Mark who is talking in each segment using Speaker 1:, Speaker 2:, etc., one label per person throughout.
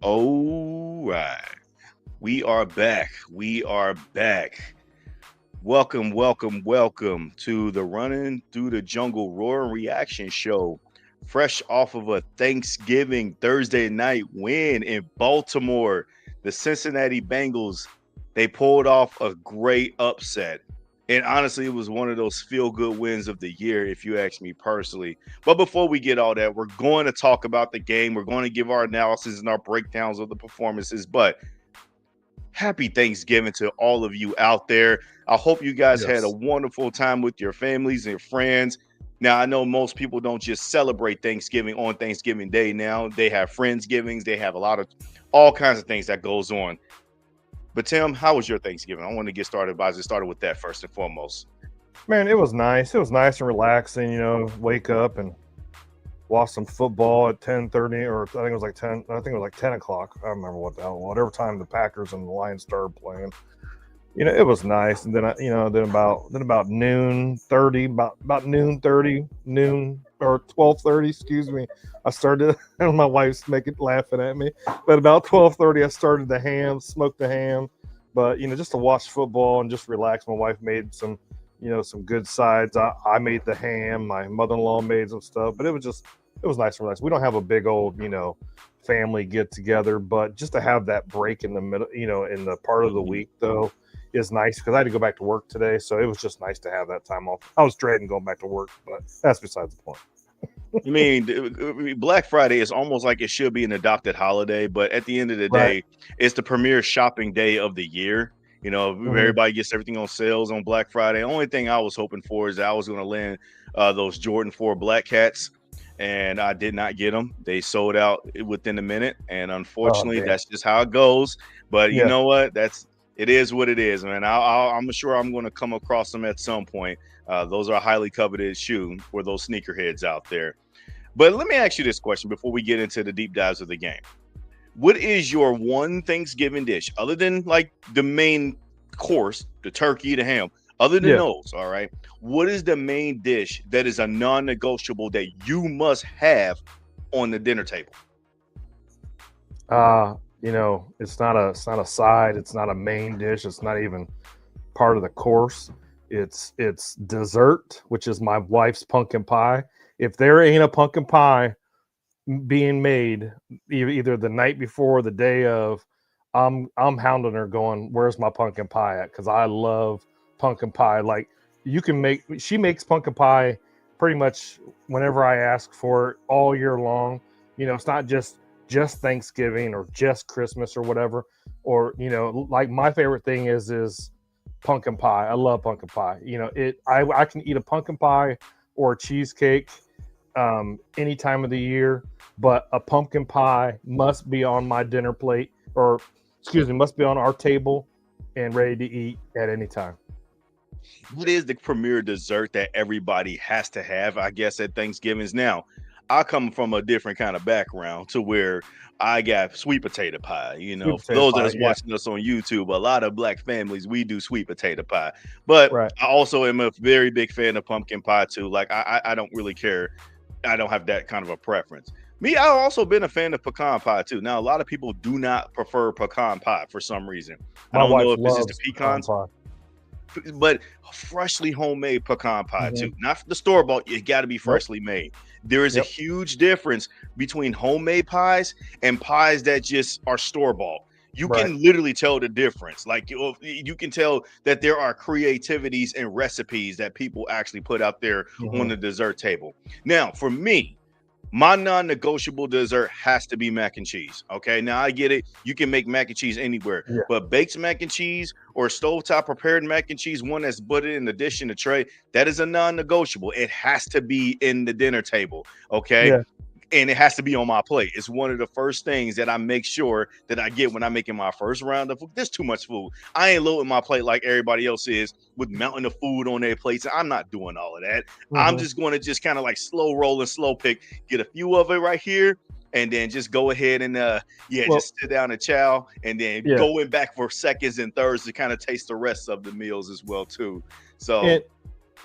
Speaker 1: All right. We are back. We are back. Welcome to the Running Through the Jungle Roaring Reaction Show. Fresh off of a Thanksgiving Thursday night win in Baltimore, the Cincinnati Bengals, they pulled off a great upset. And honestly, it was one of those feel good wins of the year, if you ask me personally. But before we get all that, we're going to talk about the game. We're going to give our analysis and our breakdowns of the performances. But happy Thanksgiving to all of you out there. I hope you guys had a
Speaker 2: Yes.
Speaker 1: wonderful time with your families and friends. Now, I know most people don't just celebrate Thanksgiving on Thanksgiving Day now. They have Friendsgivings, they have a lot of all kinds of things that goes on. But Tim, how was your Thanksgiving? I want to get started by just starting with that first and foremost.
Speaker 2: Man, it was nice. It was nice and relaxing, wake up and watch some football at 10:30, or I think it was like 10, I think it was like 10 o'clock. I don't remember what the hell, whatever time the Packers and the Lions started playing. It was nice. And then then about noon or 12:30, excuse me, I started and my wife's making laughing at me. But about 12:30 I started smoked the ham. But just to watch football and just relax. My wife made some good sides. I made the ham, my mother-in-law made some stuff, but it was nice and relaxed. We don't have a big old, family get together, but just to have that break in the middle, in the part of the
Speaker 1: Mhm.
Speaker 2: week though, is nice because I had to go back to work today, so it was just nice to have that time off. I was dreading going back to work, but that's besides the point.
Speaker 1: I mean, Black Friday is almost like it should be an adopted holiday, but at the end of the
Speaker 2: Right.
Speaker 1: day, it's the premier shopping day of the year.
Speaker 2: Hmm.
Speaker 1: Everybody gets everything on sales on Black Friday. Only thing I was hoping for is that I was going to land those Jordan 4 Black Cats, and I did not get them. They sold out within a minute, and
Speaker 2: Oh
Speaker 1: unfortunately,
Speaker 2: damn.
Speaker 1: that's just how it goes. But you
Speaker 2: Yeah.
Speaker 1: know what? It is what it is, man. I'm sure I'm going to come across them at some point. Those are a highly coveted shoe for those sneakerheads out there. But let me ask you this question before we get into the deep dives of the game. What is your one Thanksgiving dish other than like the main course, the turkey, the ham? Other than
Speaker 2: Yeah.
Speaker 1: those, all right. What is the main dish that is a non-negotiable that you must have on the dinner table?
Speaker 2: it's not a side, it's not a main dish, it's not even part of the course. It's dessert, which is my wife's pumpkin pie. If there ain't a pumpkin pie being made either the night before or the day of, I'm hounding her, going, "Where's my pumpkin pie at?" Because I love pumpkin pie. Like, she makes pumpkin pie pretty much whenever I ask for it all year long. It's not just Thanksgiving or just Christmas or whatever. Or like my favorite thing is pumpkin pie. I love pumpkin pie. I can eat a pumpkin pie or a cheesecake any time of the year, but a pumpkin pie must be on my dinner plate, or excuse me, must be on our table and ready to eat at any time.
Speaker 1: What is the premier dessert that everybody has to have, I guess, at Thanksgivings? Now, I come from a different kind of background to where I got sweet potato pie.
Speaker 2: Sweet
Speaker 1: For
Speaker 2: potato
Speaker 1: those
Speaker 2: pie,
Speaker 1: that's
Speaker 2: yeah,
Speaker 1: watching us on YouTube, a lot of black families, we do sweet potato pie. But
Speaker 2: right.
Speaker 1: I also am a very big fan of pumpkin pie too. Like I don't really care. I don't have that kind of a preference. Me, I've also been a fan of pecan pie too. Now, a lot of people do not prefer pecan pie for some reason. I
Speaker 2: My
Speaker 1: don't know
Speaker 2: wife
Speaker 1: if it's just the
Speaker 2: loves pecan
Speaker 1: pecans,
Speaker 2: pie.
Speaker 1: but freshly homemade pecan pie
Speaker 2: Hmm.
Speaker 1: too. Not the store bought. It got to be
Speaker 2: Nope.
Speaker 1: freshly made. There is a
Speaker 2: Yep.
Speaker 1: huge difference between homemade pies and pies that just are store bought. You
Speaker 2: Right.
Speaker 1: can literally tell the difference. Like you can tell that there are creativities and recipes that people actually put out there on
Speaker 2: Hmm.
Speaker 1: the dessert table. Now, for me, my non-negotiable dessert has to be mac and cheese. Okay, now I get it. You can make mac and cheese anywhere,
Speaker 2: Yeah.
Speaker 1: but baked mac and cheese or stovetop prepared mac and cheese, one that's buttered in the dish in the tray, that is a non-negotiable. It has to be in the dinner table. Okay,
Speaker 2: Yeah.
Speaker 1: and it has to be on my plate. It's one of the first things that I make sure that I get when I'm making my first round of food. There's too much food. I ain't loading my plate like everybody else is with mountain of food on their plates. I'm not doing all of that. I'm
Speaker 2: Hmm.
Speaker 1: just going to just kind of like slow roll and slow pick, get a few of it right here, and then just go ahead and
Speaker 2: Well,
Speaker 1: just sit down and chow, and then
Speaker 2: yeah.
Speaker 1: go in back for seconds and thirds to kind of taste the rest of the meals as well too. So
Speaker 2: And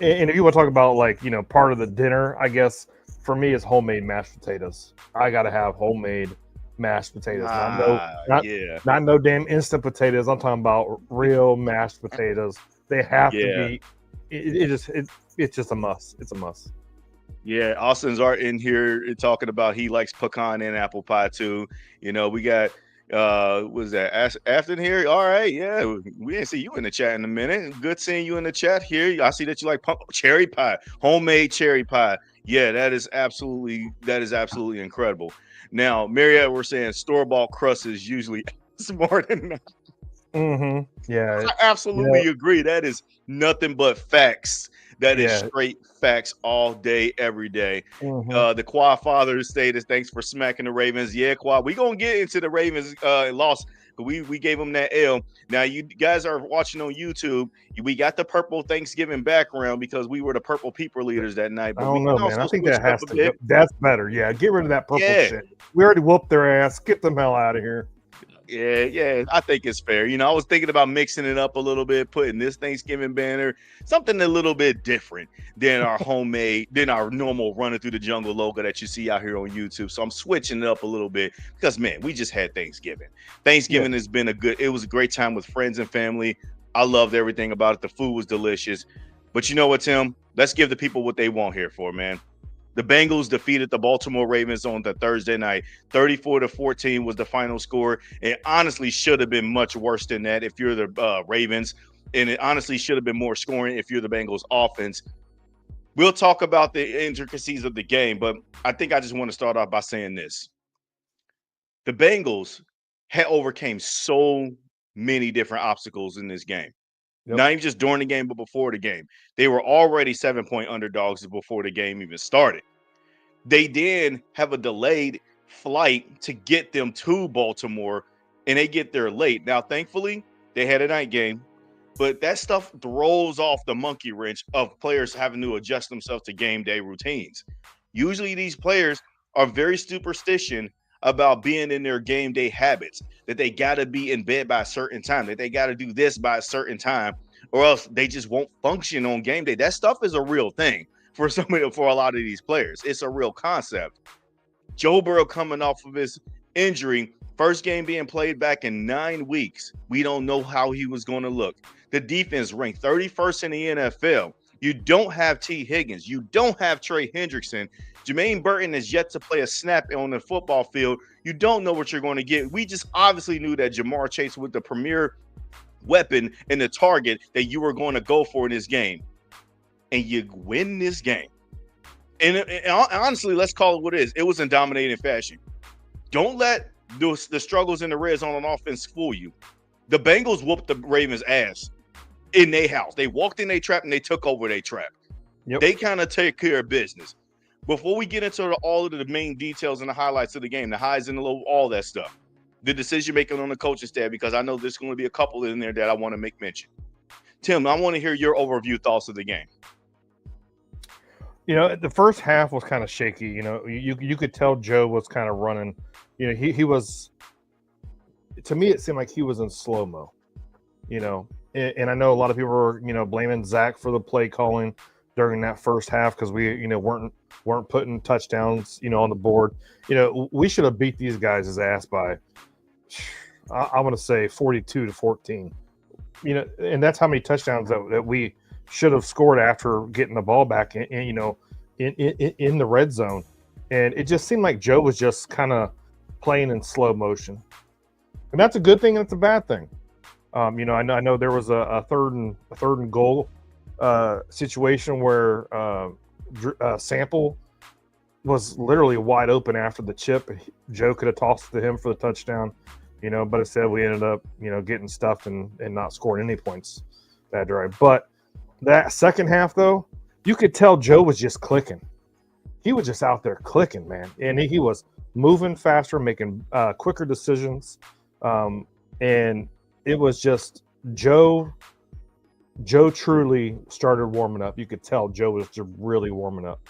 Speaker 2: and if you want to talk about, like, part of the dinner, I guess for me is homemade mashed potatoes. I gotta have homemade mashed potatoes. Not
Speaker 1: Yeah,
Speaker 2: not no damn instant potatoes. I'm talking about real mashed potatoes. They have to be. It's just a must. It's a must.
Speaker 1: yeah. Austin's art in here talking about he likes pecan and apple pie too. You know, we got was that Afton here? All right, yeah. We didn't see you in the chat in a minute. Good seeing you in the chat here. I see that you like cherry pie, homemade cherry pie. Yeah, that is absolutely incredible. Now, Mariette, we're saying store-bought crust is usually smart enough.
Speaker 2: Yeah.
Speaker 1: I absolutely agree. That is nothing but facts. That is
Speaker 2: Yeah.
Speaker 1: straight facts all day, every day.
Speaker 2: Mhm.
Speaker 1: The Quad Father stated, thanks for smacking the Ravens. Yeah, Quad, we gonna get into the Ravens loss. We gave them that L. Now you guys are watching on YouTube. We got the purple Thanksgiving background because we were the purple people leaders that night.
Speaker 2: I
Speaker 1: But we
Speaker 2: don't
Speaker 1: can
Speaker 2: know, man.
Speaker 1: also
Speaker 2: I think
Speaker 1: switch
Speaker 2: that
Speaker 1: it up
Speaker 2: has
Speaker 1: a
Speaker 2: to
Speaker 1: bit.
Speaker 2: go. That's better. Yeah, get rid of that purple
Speaker 1: Yeah.
Speaker 2: shit. We already whooped their ass. Get them hell out of here.
Speaker 1: Yeah, I think it's fair. You know, I was thinking about mixing it up a little bit, putting this Thanksgiving banner, something a little bit different than our normal running through the jungle logo that you see out here on YouTube. So I'm switching it up a little bit because, man, we just had Thanksgiving. Thanksgiving has been it was a great time with friends and family. I loved everything about it. The food was delicious. But you know what, Tim? Let's give the people what they want here for, man. The Bengals defeated the Baltimore Ravens on the Thursday night. 34-14 was the final score. It honestly should have been much worse than that if you're the Ravens. And it honestly should have been more scoring if you're the Bengals offense. We'll talk about the intricacies of the game, but I think I just want to start off by saying this. The Bengals had overcame so many different obstacles in this game. Not even just during the game, but before the game. They were already 7-point underdogs before the game even started. They then have a delayed flight to get them to Baltimore, and they get there late. Now, thankfully, they had a night game, but that stuff throws off the monkey wrench of players having to adjust themselves to game day routines. Usually, these players are very superstitious about being in their game day habits, that they got to be in bed by a certain time, that they got to do this by a certain time, or else they just won't function on game day. That stuff is a real thing for a lot of these players. It's a real concept. Joe Burrow coming off of his injury, first game being played back in 9 weeks. We don't know how he was going to look. The defense ranked 31st in the NFL. You don't have T. Higgins. You don't have Trey Hendrickson. Jermaine Burton is yet to play a snap on the football field. You don't know what you're going to get. We just obviously knew that Jamar Chase was the premier weapon and the target that you were going to go for in this game. And you win this game. And honestly, let's call it what it is. It was in dominating fashion. Don't let the struggles in the red zone on offense fool you. The Bengals whooped the Ravens' ass in their house. They walked in their trap and they took over their trap. They kind of take care of business. Before we get into all of the main details and the highlights of the game, the highs and the lows, all that stuff, the decision making on the coaching staff, because I know there's going to be a couple in there that I want to make mention. Tim, I want to hear your overview thoughts of the game.
Speaker 2: You know, the first half was kind of shaky. You know, you could tell Joe was kind of running. You know, he was. To me, it seemed like he was in slow mo. You know, and I know a lot of people were blaming Zach for the play calling during that first half because we weren't putting touchdowns on the board. You know, we should have beat these guys' ass by I want to say 42-14. You know, and that's how many touchdowns that we should have scored after getting the ball back in the red zone. And it just seemed like Joe was just kind of playing in slow motion. And that's a good thing and it's a bad thing. I know there was a third and goal situation where Sample was literally wide open after the chip. Joe could have tossed it to him for the touchdown, but instead we ended up, getting stuffed and not scoring any points that drive. But that second half, though, you could tell Joe was just clicking. He was just out there clicking, man. And he was moving faster, making quicker decisions. And it was just Joe truly started warming up. You could tell Joe was just really warming up.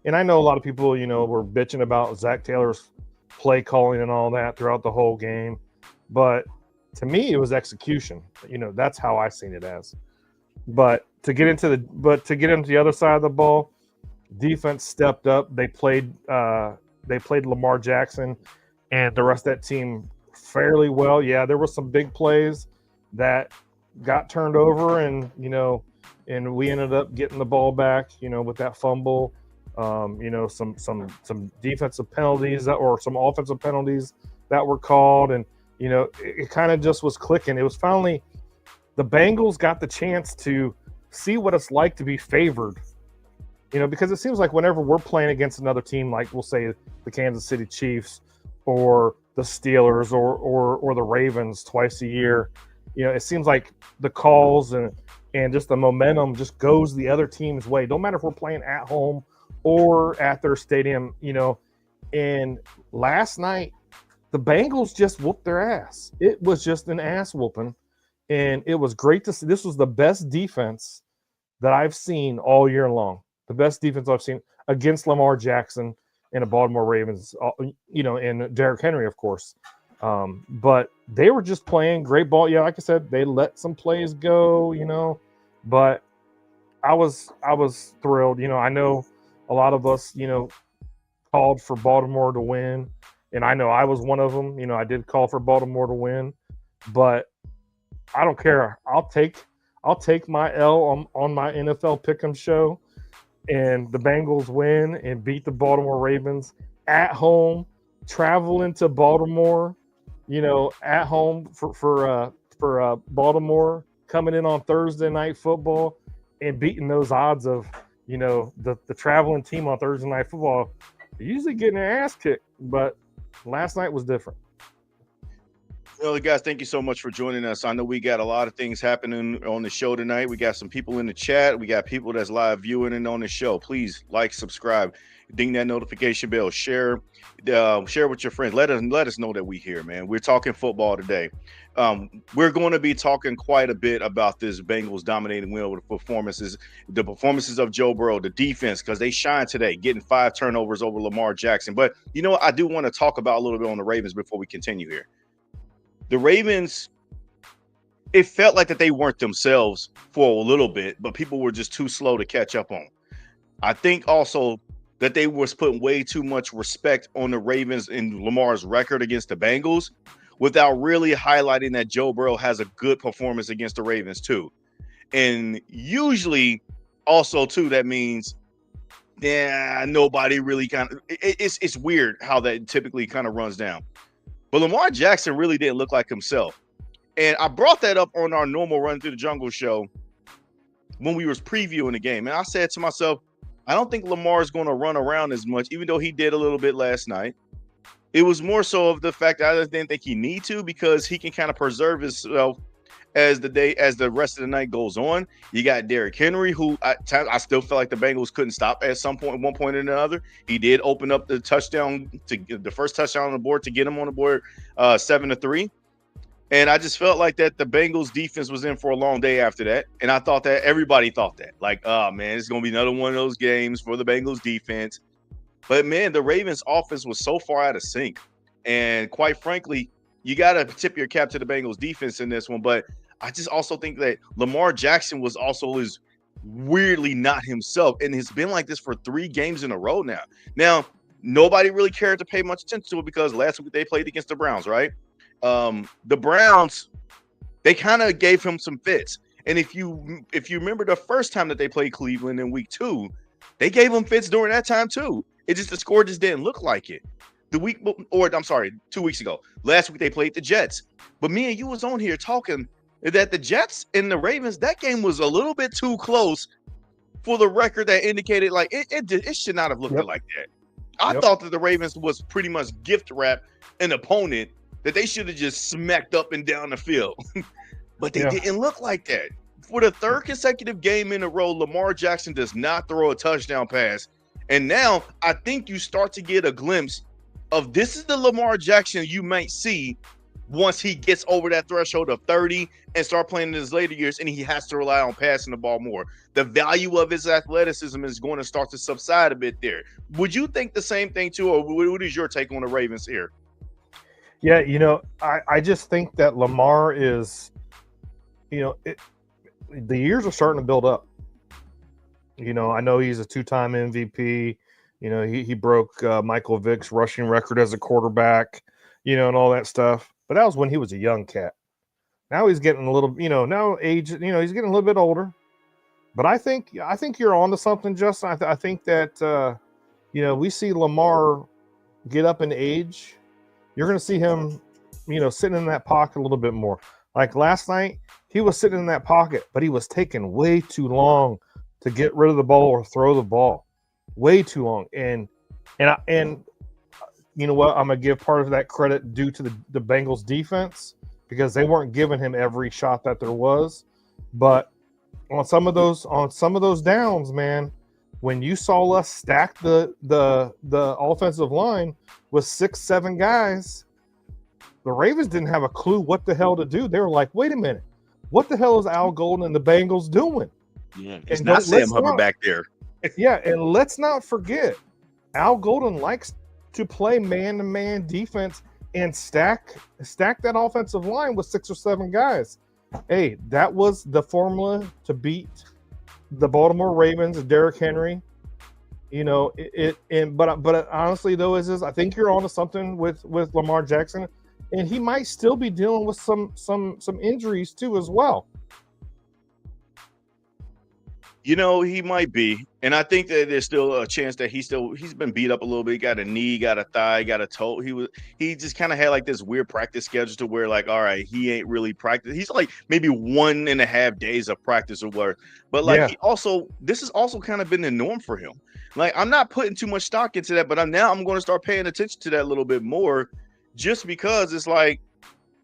Speaker 2: And I know a lot of people, were bitching about Zach Taylor's play calling and all that throughout the whole game. But to me, it was execution. That's how I seen it as. But to get into the other side of the ball, defense stepped up. They played Lamar Jackson, and the rest of that team fairly well. Yeah, there were some big plays that got turned over, and and we ended up getting the ball back, with that fumble. Some defensive penalties or some offensive penalties that were called, and it kind of just was clicking. It was finally the Bengals got the chance to see what it's like to be favored. Because it seems like whenever we're playing against another team, like we'll say the Kansas City Chiefs or the Steelers or the Ravens twice a year, it seems like the calls and just the momentum just goes the other team's way. Don't matter if we're playing at home or at their stadium, And last night, the Bengals just whooped their ass. It was just an ass whooping, and it was great to see. This was the best defense that I've seen all year long. The best defense I've seen against Lamar Jackson and the Baltimore Ravens, and Derrick Henry, of course. But they were just playing great ball. Yeah, like I said, they let some plays go, but I was thrilled. I know a lot of us, called for Baltimore to win, and I know I was one of them. I did call for Baltimore to win, but I don't care. I'll take my L on my NFL Pick'em show, and the Bengals win and beat the Baltimore Ravens at home, travel into Baltimore, at home for Baltimore, coming in on Thursday Night Football and beating those odds of, the traveling team on Thursday Night Football, usually getting their ass kicked, but last night was different.
Speaker 1: Well, guys, thank you so much for joining us. I know we got a lot of things happening on the show tonight. We got some people in the chat. We got people that's live viewing and on the show. Please like, subscribe, ding that notification bell, share with your friends. Let us know that we here, man. We're talking football today. We're going to be talking quite a bit about this Bengals dominating win over the performances of Joe Burrow, the defense, because they shine today, getting 5 turnovers over Lamar Jackson. But I do want to talk about a little bit on the Ravens before we continue here. The Ravens, it felt like that they weren't themselves for a little bit, but people were just too slow to catch up on. I think also that they was putting way too much respect on the Ravens and Lamar's record against the Bengals without really highlighting that Joe Burrow has a good performance against the Ravens too. And usually also too, that means, nobody really it's weird how that typically kind of runs down. But Lamar Jackson really didn't look like himself. And I brought that up on our normal Run Through the Jungle show when we was previewing the game. And I said to myself, I don't think Lamar is going to run around as much, even though he did a little bit last night. It was more so of the fact that I didn't think he need to, because he can kind of preserve himself as the rest of the night goes on. You got Derrick Henry, who I still feel like the Bengals couldn't stop at one point or another. He did open up the touchdown, to the first touchdown on the board, to get him on the board 7-3. And I just felt like that the Bengals defense was in for a long day after that. And I thought that everybody thought that, like, oh man, it's going to be another one of those games for the Bengals defense. But man, the Ravens offense was so far out of sync. And quite frankly, you got to tip your cap to the Bengals defense in this one. But I just also think that Lamar Jackson was also weirdly not himself. And it's been like this for 3 games in a row now. Now, nobody really cared to pay much attention to it because last week they played against the Browns, right? The Browns, they kind of gave him some fits. And if you remember the first time that they played Cleveland in week 2, they gave him fits during that time too. It just, the score just didn't look like it. 2 weeks ago. Last week they played the Jets. But me and you was on here talking that the Jets and the Ravens, that game was a little bit too close for the record that indicated like it should not have looked like that. I thought that the Ravens was pretty much gift wrap an opponent that they should have just smacked up and down the field. But they didn't look like that. For the 3rd consecutive game in a row, Lamar Jackson does not throw a touchdown pass. And now I think you start to get a glimpse of this is the Lamar Jackson you might see once he gets over that threshold of 30 and start playing in his later years, and he has to rely on passing the ball more. The value of his athleticism is going to start to subside a bit there. Would you think the same thing too, or what is your take on the Ravens here?
Speaker 2: Yeah, I just think that Lamar is, the years are starting to build up. I know he's a 2-time MVP. He broke Michael Vick's rushing record as a quarterback. and all that stuff. But that was when he was a young cat. Now he's getting a little, now age, he's getting a little bit older. But I think you're on to something, Justin. I think that we see Lamar get up in age. You're going to see him, sitting in that pocket a little bit more. Like last night, he was sitting in that pocket, but he was taking way too long to get rid of the ball or throw the ball. Way too long. And you know what? I'm going to give part of that credit due to the Bengals defense, because they weren't giving him every shot that there was. But on some of those downs, man, when you saw us stack the offensive line with 6-7 guys, the Ravens didn't have a clue what the hell to do. They were like, wait a minute, what the hell is Al Golden and the Bengals doing?
Speaker 1: Yeah, it's not Sam Hubbard back there.
Speaker 2: Yeah, and let's not forget, Al Golden likes to play man-to-man defense and stack that offensive line with 6 or 7 guys. Hey, that was the formula to beat the Baltimore Ravens and Derrick Henry. But honestly though, I think you're onto something with Lamar Jackson, and he might still be dealing with some injuries too as well.
Speaker 1: He might be. And I think that there's still a chance that he's been beat up a little bit. He got a knee, got a thigh, got a toe. He just kind of had like this weird practice schedule to where like, all right, he ain't really practiced. He's like maybe 1.5 days of practice or whatever. But like this has also kind of been the norm for him. Like, I'm not putting too much stock into that, but I'm going to start paying attention to that a little bit more, just because it's like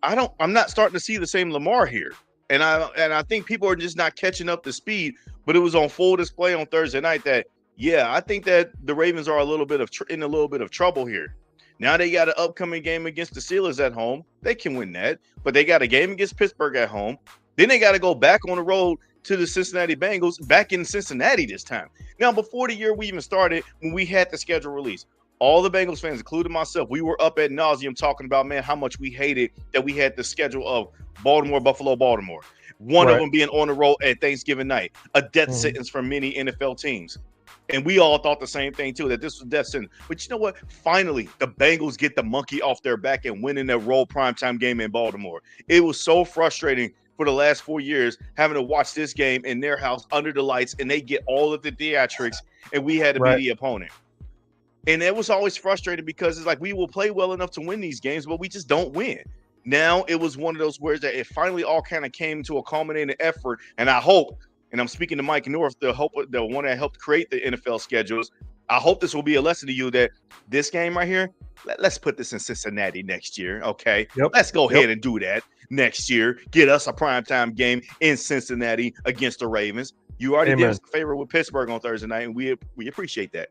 Speaker 1: I'm not starting to see the same Lamar here. And I think people are just not catching up to speed. But it was on full display on Thursday night that, I think that the Ravens are in a little bit of trouble here. Now they got an upcoming game against the Steelers at home. They can win that. But they got a game against Pittsburgh at home. Then they got to go back on the road to the Cincinnati Bengals, back in Cincinnati this time. Now, before the year we even started, when we had the schedule released, all the Bengals fans, including myself, we were up ad nauseum talking about, man, how much we hated that we had the schedule of Baltimore, Buffalo, Baltimore. One of them being on the road at Thanksgiving night, a death sentence for many NFL teams. And we all thought the same thing, too, that this was death sentence. But you know what? Finally, the Bengals get the monkey off their back and winning their road primetime game in Baltimore. It was so frustrating for the last 4 years having to watch this game in their house under the lights, and they get all of the theatrics, and we had to be the opponent. And it was always frustrating because it's like we will play well enough to win these games, but we just don't win. Now it was one of those words that it finally all kind of came to a culminating effort. And I hope, and I'm speaking to Mike North, the one that helped create the NFL schedules, I hope this will be a lesson to you that this game right here, let's put this in Cincinnati next year, okay?
Speaker 2: Yep.
Speaker 1: Let's go ahead and do that next year. Get us a primetime game in Cincinnati against the Ravens. You already did us a favor with Pittsburgh on Thursday night, and we appreciate that.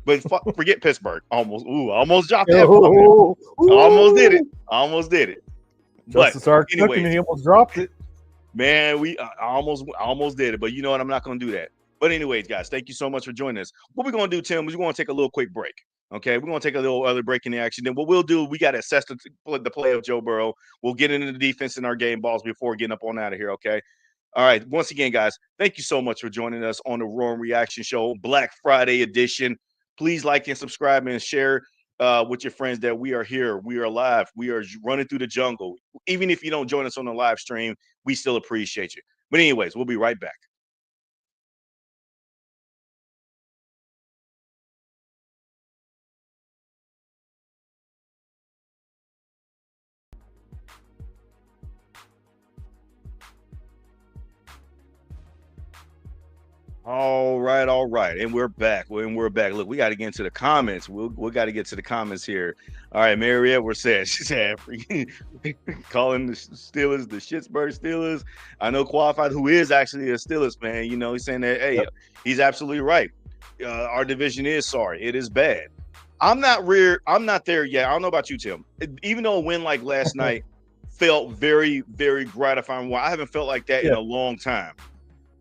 Speaker 1: But forget Pittsburgh. Almost dropped that. Almost did it. But
Speaker 2: anyway, he almost dropped it.
Speaker 1: Man, I almost did it. But you know what? I'm not going to do that. But anyways, guys, thank you so much for joining us. What we're going to do, Tim, is we're going to take a little quick break. Okay, we're going to take a little other break in the action. Then what we'll do, we got to assess the play of Joe Burrow. We'll get into the defense in our game balls before getting up on out of here, okay? All right, once again, guys, thank you so much for joining us on the Roaring Reaction Show, Black Friday edition. Please like and subscribe and share with your friends that we are here. We are live. We are running through the jungle. Even if you don't join us on the live stream, we still appreciate you. But anyways, we'll be right back. All right. And we're back. Look, we got to get into the comments. We got to get to the comments here. All right, Mariette, she said, calling the Steelers the Pittsburgh Steelers. I know Qualified, who is actually a Steelers fan, he's saying that, hey, he's absolutely right. Our division is sorry. It is bad. I'm not there yet. I don't know about you, Tim. Even though a win like last night felt very, very gratifying. Well, I haven't felt like that in a long time.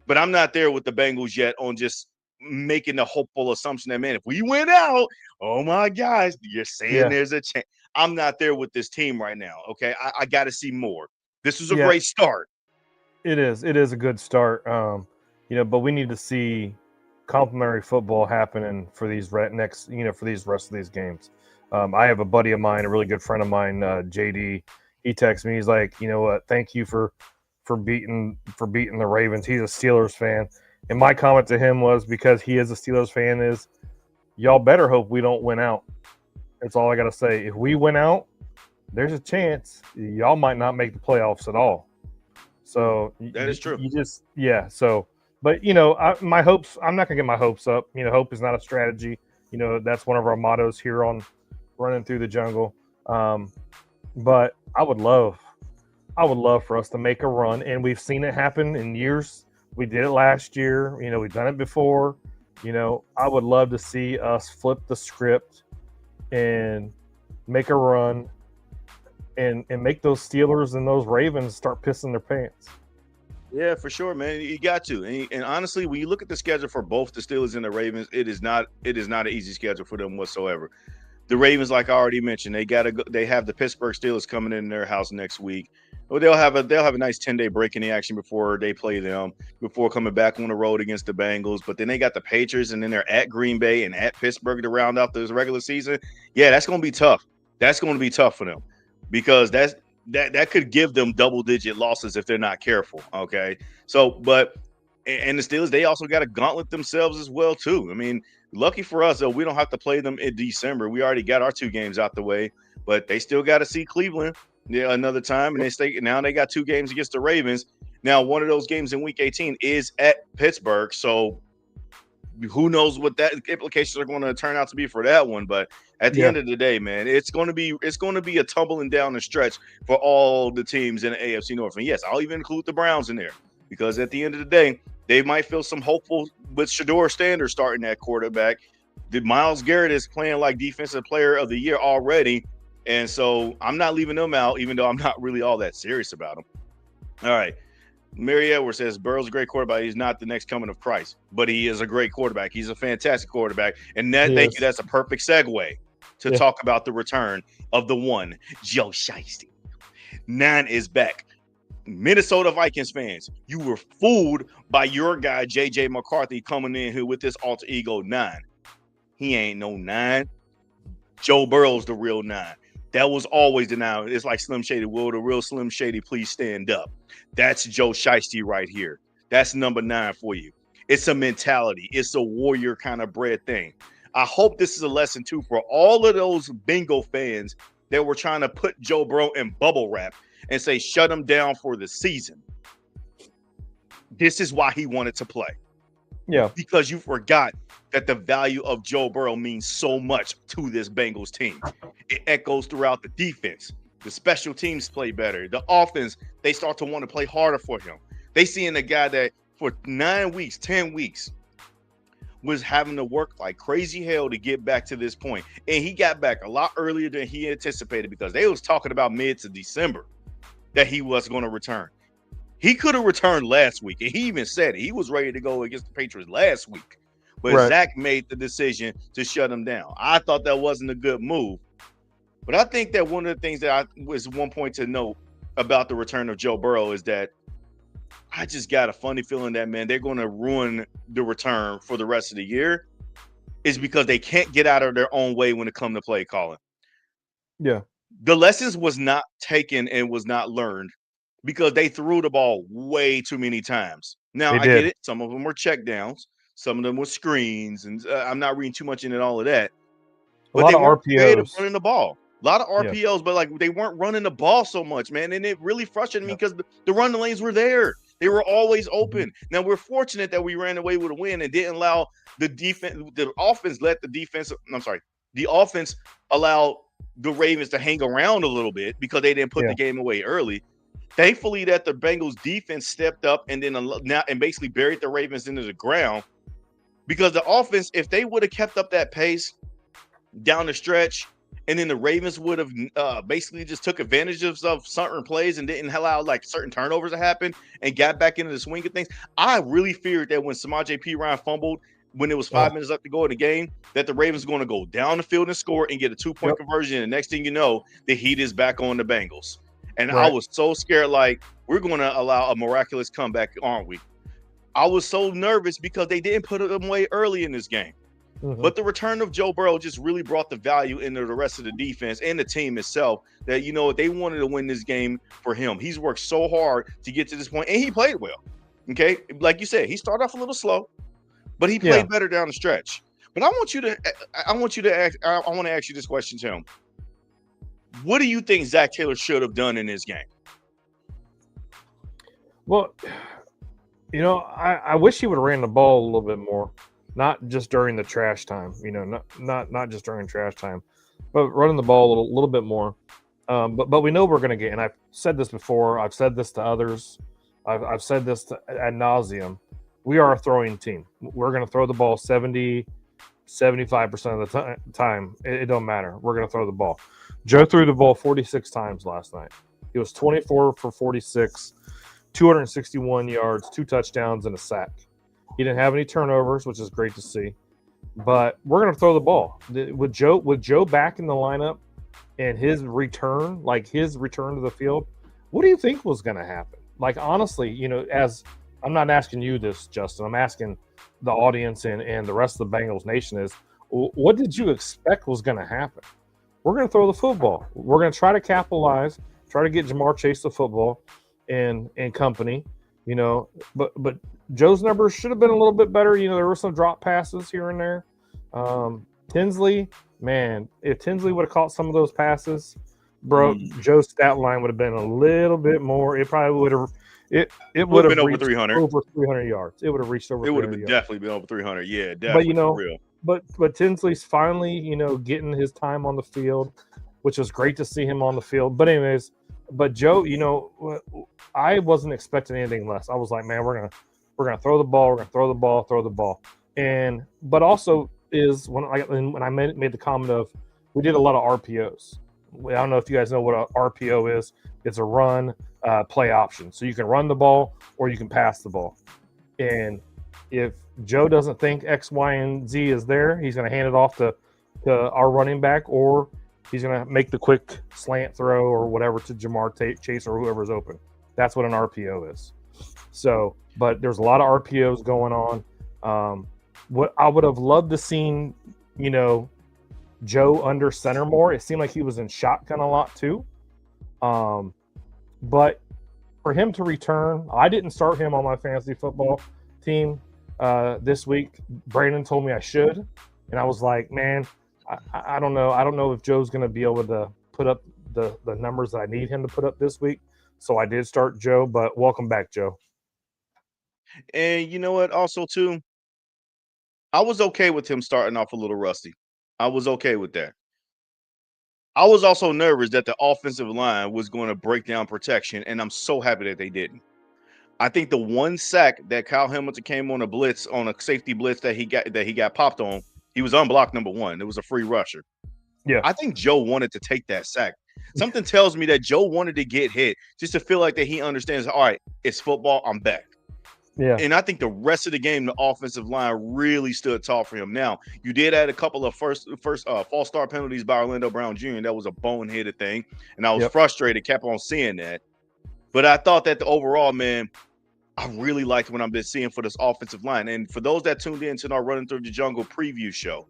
Speaker 1: But I'm not there with the Bengals yet on just making the hopeful assumption that, man, if we win out, oh my gosh, you're saying there's a chance. I'm not there with this team right now, okay? I got to see more. This is a great start.
Speaker 2: It is a good start, but we need to see complimentary football happening for these for these rest of these games. I have a buddy of mine, a really good friend of mine, JD. He texts me. He's like, you know what? Thank you for beating the Ravens. He's a Steelers fan, and my comment to him was, because he is a Steelers fan, is y'all better hope we don't win out. That's all I got to say. If we win out, there's a chance y'all might not make the playoffs at all. So
Speaker 1: that is true.
Speaker 2: You just So, but you know, my hopes. I'm not gonna get my hopes up. You know, hope is not a strategy. You know, that's one of our mottos here on Running Through the Jungle. But I would love for us to make a run, and we've seen it happen in years. We did it last year. You know, we've done it before. You know, I would love to see us flip the script and make a run and make those Steelers and those Ravens start pissing their pants.
Speaker 1: Yeah, for sure, man. You got to. And honestly, when you look at the schedule for both the Steelers and the Ravens, it is not an easy schedule for them whatsoever. The Ravens, like I already mentioned, they have the Pittsburgh Steelers coming in their house next week. Well, they'll have a nice 10-day break in the action before they play them, before coming back on the road against the Bengals. But then they got the Patriots, and then they're at Green Bay and at Pittsburgh to round out this regular season. Yeah, that's going to be tough. That's going to be tough for them, because that could give them double-digit losses if they're not careful. Okay, so and the Steelers, they also got to gauntlet themselves as well too. I mean, lucky for us, though, we don't have to play them in December. We already got our 2 games out the way, but they still got to see Cleveland another time, and now they got 2 games against the Ravens. Now, one of those games in Week 18 is at Pittsburgh, so who knows what that implications are going to turn out to be for that one. But at the end of the day, man, it's going to be a tumbling down the stretch for all the teams in the AFC North. And yes, I'll even include the Browns in there, because at the end of the day, they might feel some hopeful with Shedeur Sanders starting at quarterback. Myles Garrett is playing like Defensive Player of the Year already. And so I'm not leaving them out, even though I'm not really all that serious about them. All right. Mary Edwards says Burrow's a great quarterback. He's not the next coming of Christ, but he is a great quarterback. He's a fantastic quarterback. And thank you. That's a perfect segue to talk about the return of the one, Joe Shiesty. 9 is back. Minnesota Vikings fans, you were fooled by your guy, J.J. McCarthy, coming in here with this alter ego 9. He ain't no 9. Joe Burrow's the real 9. That was always the 9. It's like Slim Shady. Will the real Slim Shady please stand up? That's Joe Shiesty right here. That's number 9 for you. It's a mentality. It's a warrior kind of bred thing. I hope this is a lesson, too, for all of those bingo fans that were trying to put Joe Burrow in bubble wrap and say, shut him down for the season. This is why he wanted to play.
Speaker 2: Yeah.
Speaker 1: Because you forgot that the value of Joe Burrow means so much to this Bengals team. It echoes throughout the defense. The special teams play better. The offense, they start to want to play harder for him. They seeing a guy that for 9 weeks, 10 weeks, was having to work like crazy hell to get back to this point. And he got back a lot earlier than he anticipated, because they was talking about mid to December that he was going to return. He could have returned last week, and he even said it. He was ready to go against the Patriots last week. But Zach made the decision to shut him down. I thought that wasn't a good move. But I think that one of the things that was one point to note about the return of Joe Burrow is that I just got a funny feeling that, man, they're going to ruin the return for the rest of the year, is because they can't get out of their own way when it comes to play calling.
Speaker 2: Yeah.
Speaker 1: The lessons was not taken and was not learned because they threw the ball way too many times. Now, I get it. Some of them were check downs. Some of them were screens. And I'm not reading too much into all of that. But they weren't creative running the ball. A lot of RPOs, but like they weren't running the ball so much, man. And it really frustrated me because the run lanes were there. They were always open. Now, we're fortunate that we ran away with a win and didn't allow the offense allowed the Ravens to hang around a little bit because they didn't put the game away early. Thankfully that the Bengals defense stepped up and basically buried the Ravens into the ground, because the offense, if they would have kept up that pace down the stretch, and then the Ravens would have basically just took advantage of certain plays and didn't allow like certain turnovers to happen and got back into the swing of things. I really feared that when Samaje Perine fumbled, when it was 5 minutes left to go in the game, that the Ravens were going to go down the field and score and get a 2-point conversion. And next thing you know, the heat is back on the Bengals. And I was so scared, like, we're going to allow a miraculous comeback, aren't we? I was so nervous because they didn't put them away early in this game. But the return of Joe Burrow just really brought the value into the rest of the defense and the team itself that, you know, they wanted to win this game for him. He's worked so hard to get to this point, and he played well. Okay. Like you said, he started off a little slow, but he played better down the stretch. But I want to ask you this question, Tim. What do you think Zach Taylor should have done in this game?
Speaker 2: Well, you know, I wish he would have ran the ball a little bit more, not just during the trash time. You know, not just during trash time, but running the ball a little bit more. But we know we're going to get, and I've said this before. I've said this to others. I've said this ad nauseum. We are a throwing team. We're going to throw the ball 70, 75% of the time. It don't matter. We're going to throw the ball. Joe threw the ball 46 times last night. He was 24 for 46, 261 yards, 2 touchdowns, and a sack. He didn't have any turnovers, which is great to see. But we're going to throw the ball. With Joe back in the lineup and his return to the field, what do you think was going to happen? Like, honestly, you know, as I'm not asking you this, Justin, I'm asking the audience and the rest of the Bengals Nation is, what did you expect was going to happen? We're going to throw the football. We're going to try to capitalize, try to get Ja'Marr Chase the football and company, you know. But Joe's numbers should have been a little bit better. You know, there were some drop passes here and there. Tinsley, man, if Tinsley would have caught some of those passes, bro, Joe's stat line would have been a little bit more. It probably would have. It would have been
Speaker 1: over 300.
Speaker 2: Over 300 yards. It would have reached over.
Speaker 1: It would have definitely been over 300. Yeah, definitely.
Speaker 2: But you know,
Speaker 1: for real.
Speaker 2: But Tinsley's finally, you know, getting his time on the field, which was great to see him on the field. But anyways, but Joe, you know, I wasn't expecting anything less. I was like, man, we're gonna throw the ball. We're gonna throw the ball. And but also is when I made the comment of we did a lot of RPOs. I don't know if you guys know what an RPO is. It's a run play option. So you can run the ball or you can pass the ball. And if Joe doesn't think X, Y, and Z is there, he's going to hand it off to our running back, or he's going to make the quick slant throw or whatever to Ja'Marr Chase or whoever's open. That's what an RPO is. So, but there's a lot of RPOs going on. What I would have loved to seen, you know, Joe under center more. It seemed like he was in shotgun a lot too. But for him to return, I didn't start him on my fantasy football team this week. Brandon told me I should, and I was like, man, I don't know. I don't know if Joe's going to be able to put up the numbers that I need him to put up this week. So I did start Joe, but welcome back, Joe.
Speaker 1: And you know what? Also, too, I was okay with him starting off a little rusty. I was okay with that. I was also nervous that the offensive line was going to break down protection, and I'm so happy that they didn't. I think the one sack that Kyle Hamilton came on a safety blitz that he got popped on, he was unblocked number one. It was a free rusher.
Speaker 2: Yeah.
Speaker 1: I think Joe wanted to take that sack. Something tells me that Joe wanted to get hit just to feel like that he understands, all right, it's football, I'm back.
Speaker 2: Yeah.
Speaker 1: And I think the rest of the game, the offensive line really stood tall for him. Now, you did add a couple of false start penalties by Orlando Brown Jr. That was a boneheaded thing. And I was frustrated, kept on seeing that. But I thought that the overall, man, I really liked what I've been seeing for this offensive line. And for those that tuned in to our Running Through the Jungle preview show,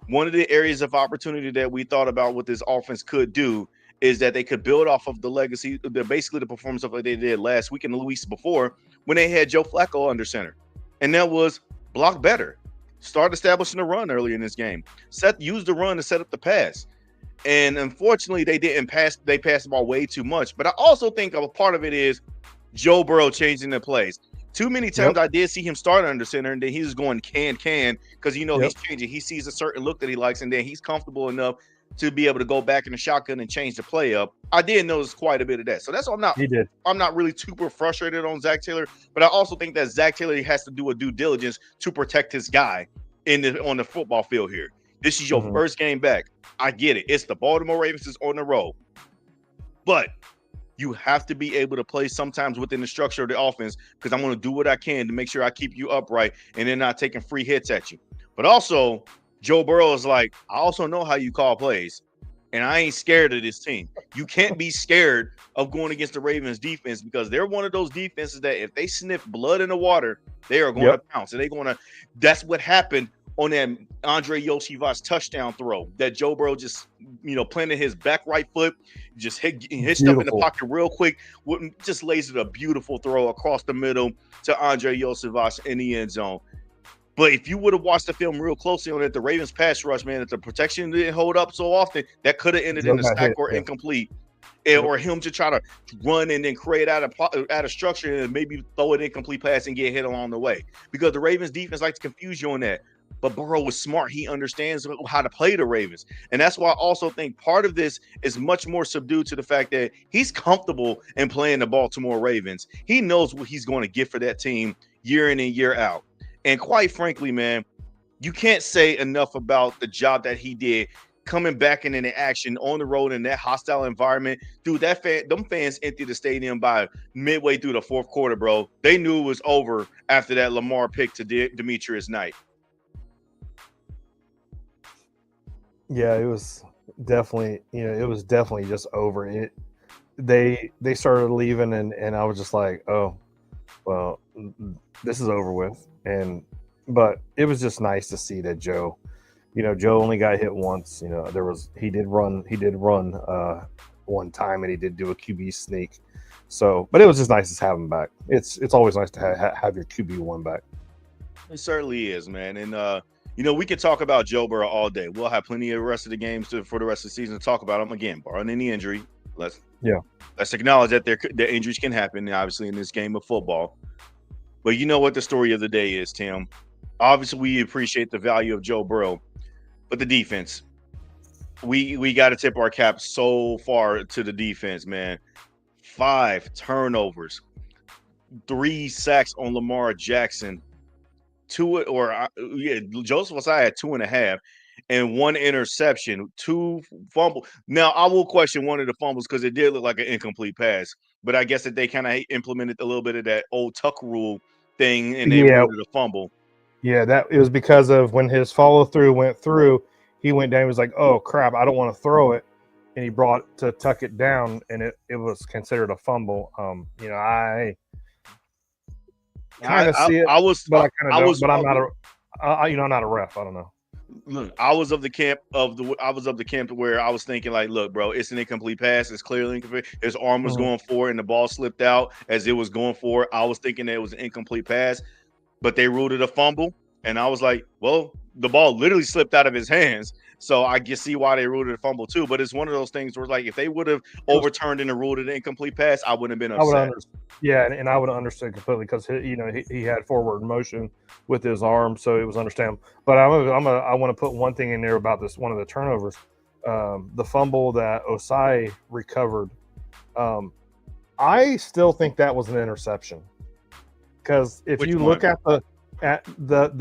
Speaker 1: one of the areas of opportunity that we thought about what this offense could do is that they could build off of the legacy, basically the performance of what they did last week and the weeks before when they had Joe Flacco under center. And that was block better. Start establishing the run early in this game. Use the run to set up the pass. And unfortunately, they didn't pass. They passed the ball way too much. But I also think a part of it is Joe Burrow changing the plays. Too many times I did see him start under center, and then he's going can because, you know, he's changing. He sees a certain look that he likes, and then he's comfortable enough to be able to go back in the shotgun and change the play up. I did notice quite a bit of that. So that's why I'm not really super frustrated on Zach Taylor, but I also think that Zach Taylor has to do a due diligence to protect his guy on the football field here. This is your first game back. I get it. It's the Baltimore Ravens is on the road. But you have to be able to play sometimes within the structure of the offense, because I'm going to do what I can to make sure I keep you upright and then not taking free hits at you. But also, Joe Burrow is like, I also know how you call plays, and I ain't scared of this team. You can't be scared of going against the Ravens defense, because they're one of those defenses that if they sniff blood in the water, they are going to pounce. And that's what happened on that Andre Yoshivas touchdown throw that Joe Burrow just, planted his back right foot, just hitched up in the
Speaker 2: Beautiful.
Speaker 1: pocket real quick, just lays it a beautiful throw across the middle to Andre Yoshivas in the end zone. But if you would have watched the film real closely on it, the Ravens pass rush, man, if the protection didn't hold up so often, that could have ended
Speaker 2: Joe
Speaker 1: in a
Speaker 2: got
Speaker 1: sack
Speaker 2: hit.
Speaker 1: or
Speaker 2: Yeah.
Speaker 1: incomplete.
Speaker 2: Yep.
Speaker 1: Or him to try to run and then create out of structure and maybe throw an incomplete pass and get hit along the way. Because the Ravens defense likes to confuse you on that. But Burrow was smart. He understands how to play the Ravens. And that's why I also think part of this is much more subdued to the fact that he's comfortable in playing the Baltimore Ravens. He knows what he's going to get for that team year in and year out. And quite frankly, man, you can't say enough about the job that he did coming back in the action on the road in that hostile environment. Dude, them fans emptied the stadium by midway through the fourth quarter, bro. They knew it was over after that Lamar pick to Demetrius Knight.
Speaker 2: Yeah, it was definitely, it was definitely just over. They started leaving, and I was just like, oh, well, this is over with. But it was just nice to see that Joe only got hit once. He did run one time, and he did do a QB sneak. So, but it was just nice to have him back. It's always nice to have your QB1 back.
Speaker 1: It certainly is, man. And we can talk about Joe Burrow all day. We'll have plenty of the rest of the games for the rest of the season to talk about him again, barring any injury. Let's acknowledge that the injuries can happen, obviously, in this game of football. But you know what the story of the day is, Tim. Obviously, we appreciate the value of Joe Burrow, but the defense, we got to tip our cap so far to the defense, man. 5 turnovers, 3 sacks on Lamar Jackson, Joseph Ossai had 2.5, and 1 interception, 2 fumbles. Now, I will question one of the fumbles because it did look like an incomplete pass, but I guess that they kind of implemented a little bit of that old Tuck rule thing, and they ruled it a fumble.
Speaker 2: Yeah, that it was because of when his follow through went through, he went down. He was like, "Oh crap, I don't want to throw it," and he brought to tuck it down, and it was considered a fumble. I kind of see it. But I'm not I'm not a ref. I don't know.
Speaker 1: Look, I was of the camp where I was thinking like, look, bro, it's an incomplete pass. It's clearly incomplete. His arm was going for it, and the ball slipped out as it was going for it. I was thinking that it was an incomplete pass, but they ruled it a fumble, and I was like, well, the ball literally slipped out of his hands. So I can see why they ruled it a fumble too. But it's one of those things where, like, if they would have overturned and ruled it an incomplete pass, I wouldn't have been upset.
Speaker 2: And I would have understood completely because he had forward motion with his arm, so it was understandable. But I want to put one thing in there about this one of the turnovers, the fumble that Ossai recovered. I still think that was an interception because if you look at the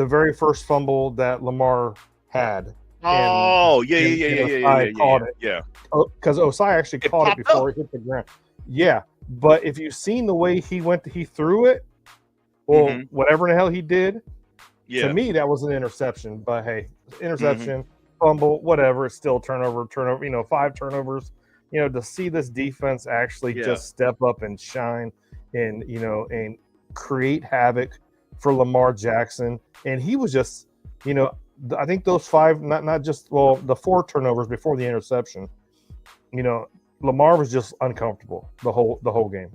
Speaker 2: very first fumble that Lamar had.
Speaker 1: Caught
Speaker 2: it.
Speaker 1: Yeah.
Speaker 2: Because Ossai actually caught it before it hit the ground. Yeah. But if you've seen the way he threw it, well, whatever the hell he did, to me, that was an interception. But hey, interception, fumble, whatever, it's still turnover, 5 turnovers. To see this defense actually just step up and shine and, and create havoc for Lamar Jackson. And he was just, I think those 5, not just the 4 turnovers before the interception. Lamar was just uncomfortable the whole game.